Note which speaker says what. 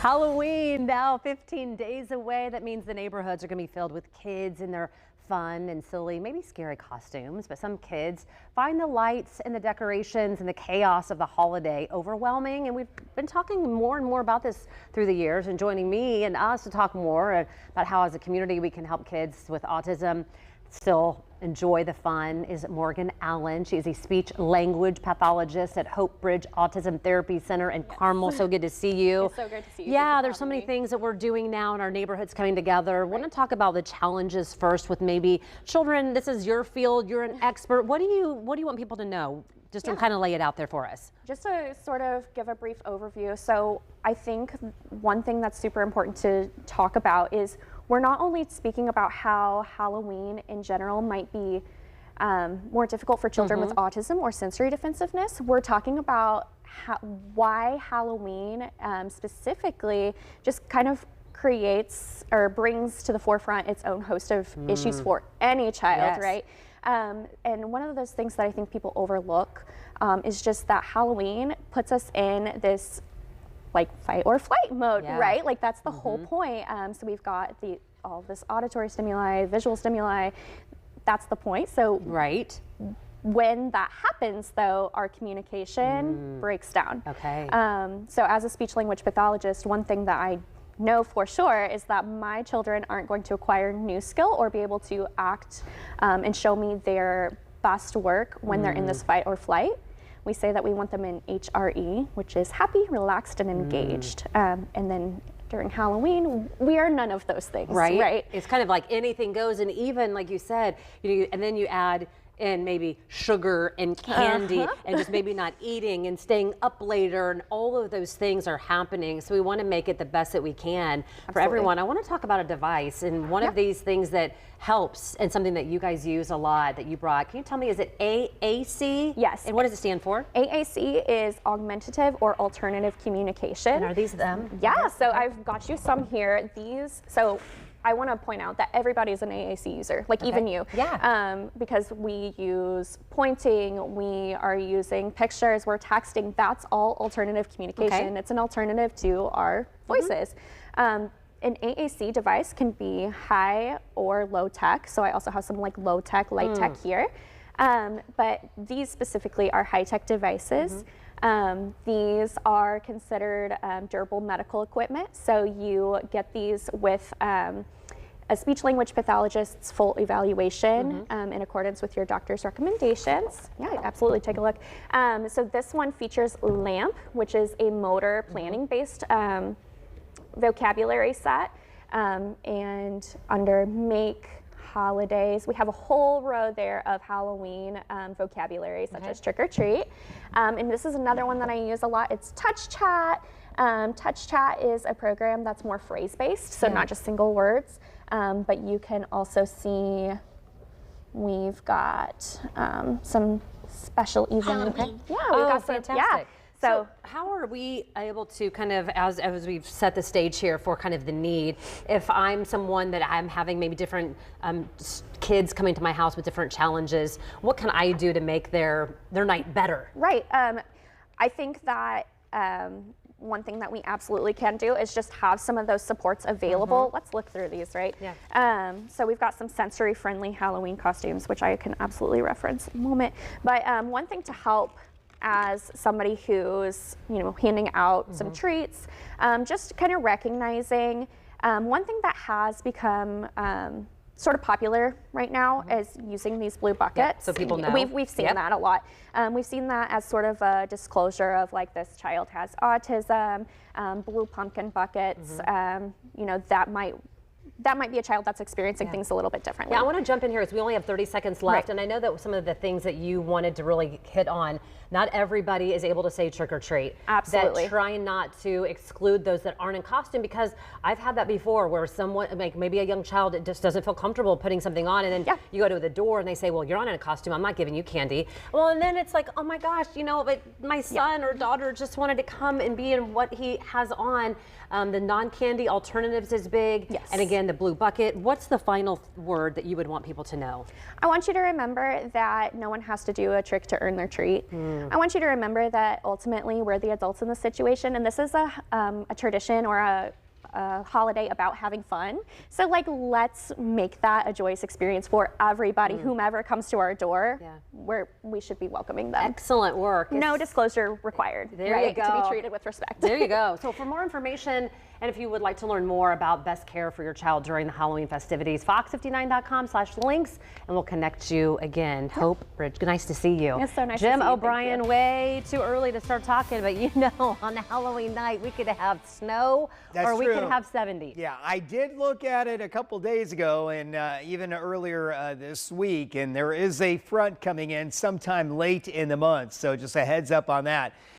Speaker 1: Halloween now 15 days away. That means the neighborhoods are going to be filled with kids in their fun and silly, maybe scary costumes. But some kids find the lights and the decorations and the chaos of the holiday overwhelming. And we've been talking more and more about this through the years, and joining me and us to talk more about how as a community we can help kids with autism still enjoy the fun is Morgan Allen. She is a speech language pathologist at Hope Bridge Autism Therapy Center in Carmel. So good to see you.
Speaker 2: It's so great to see you.
Speaker 1: Yeah, there's so many things that we're doing now in our neighborhoods coming together. I want to talk about the challenges first with maybe children. This is your field. You're an expert. What do you want people to know? Just to kind of lay it out there for us.
Speaker 2: Just to sort of give a brief overview. So I think one thing that's super important to talk about is we're not only speaking about how Halloween in general might be more difficult for children with autism or sensory defensiveness. We're talking about why Halloween specifically just kind of creates or brings to the forefront its own host of issues for any child, right? And one of those things that I think people overlook is just that Halloween puts us in this like fight or flight mode, right? Like that's the whole point. So we've got all this auditory stimuli, visual stimuli. That's the point. So when that happens, though, our communication breaks down.
Speaker 1: Okay.
Speaker 2: So as a speech language pathologist, one thing that I know for sure is that my children aren't going to acquire new skill or be able to act and show me their best work when they're in this fight or flight. We say that we want them in HRE, which is happy, relaxed, and engaged. And then during Halloween, we are none of those things, right?
Speaker 1: It's kind of like anything goes, and even like you said, and then you add in maybe sugar and candy and just maybe not eating and staying up later, and all of those things are happening. So we want to make it the best that we can for everyone. I want to talk about a device, and one of these things that helps and something that you guys use a lot that you brought. Can you tell me, is it AAC?
Speaker 2: Yes.
Speaker 1: And what does it stand for?
Speaker 2: AAC is augmentative or alternative communication.
Speaker 1: And are these them?
Speaker 2: Yeah, so I've got you some here. So I want to point out that everybody is an AAC user, like even you.
Speaker 1: Yeah.
Speaker 2: Because we use pointing, we are using pictures, we're texting. That's all alternative communication.
Speaker 1: Okay.
Speaker 2: It's an alternative to our voices. An AAC device can be high or low tech. So I also have some like low tech, light tech here. But these specifically are high tech devices. These are considered durable medical equipment. So you get these with a speech language pathologist's full evaluation in accordance with your doctor's recommendations. Yeah, absolutely, take a look. So this one features LAMP, which is a motor planning based vocabulary set. And under make, holidays, we have a whole row there of Halloween vocabulary, such as trick or treat. And this is another one that I use a lot. It's Touch Chat. Touch Chat is a program that's more phrase-based, so not just single words. But you can also see we've got some special even. Yeah, we've got some.
Speaker 1: Fantastic.
Speaker 2: Yeah.
Speaker 1: So how are we able to kind of, as we've set the stage here for kind of the need, if I'm someone that I'm having maybe different kids coming to my house with different challenges, what can I do to make their night better?
Speaker 2: Right. I think that one thing that we absolutely can do is just have some of those supports available. Let's look through these, right? Yeah. So we've got some sensory-friendly Halloween costumes, which I can absolutely reference in a moment. But one thing to help as somebody who's, handing out some treats, just kind of recognizing one thing that has become sort of popular right now is using these blue buckets.
Speaker 1: So people know.
Speaker 2: We've seen that a lot. We've seen that as sort of a disclosure of like this child has autism, blue pumpkin buckets, that might be a child that's experiencing things a little bit differently.
Speaker 1: Yeah, I want to jump in here as we only have 30 seconds left, and I know that some of the things that you wanted to really hit on, not everybody is able to say trick or treat.
Speaker 2: Absolutely.
Speaker 1: That trying not to exclude those that aren't in costume, because I've had that before where someone, like maybe a young child, just doesn't feel comfortable putting something on, and then you go to the door and they say, well, you're not in a costume, I'm not giving you candy. Well, and then it's like, oh my gosh, but my son or daughter just wanted to come and be in what he has on. The non-candy alternatives is big.
Speaker 2: Yes.
Speaker 1: And again, again, the blue bucket. What's the final word that you would want people to know?
Speaker 2: I want you to remember that no one has to do a trick to earn their treat. I want you to remember that ultimately we're the adults in the situation, and this is a tradition or a holiday about having fun. So like, let's make that a joyous experience for everybody, whomever comes to our door. We should be welcoming them.
Speaker 1: Excellent work.
Speaker 2: No disclosure required.
Speaker 1: There you go.
Speaker 2: To be treated with respect.
Speaker 1: There you go. So for more information, and if you would like to learn more about best care for your child during the Halloween festivities, fox59.com/links, and we'll connect you again. Hope Bridge, nice to see you.
Speaker 2: It's so nice
Speaker 1: Jim
Speaker 2: to see you.
Speaker 1: O'Brien, way too early to start talking, but you know, on Halloween night, we could have snow or we could have 70.
Speaker 3: Yeah, I did look at it a couple days ago and even earlier this week, and there is a front coming in sometime late in the month, so just a heads up on that.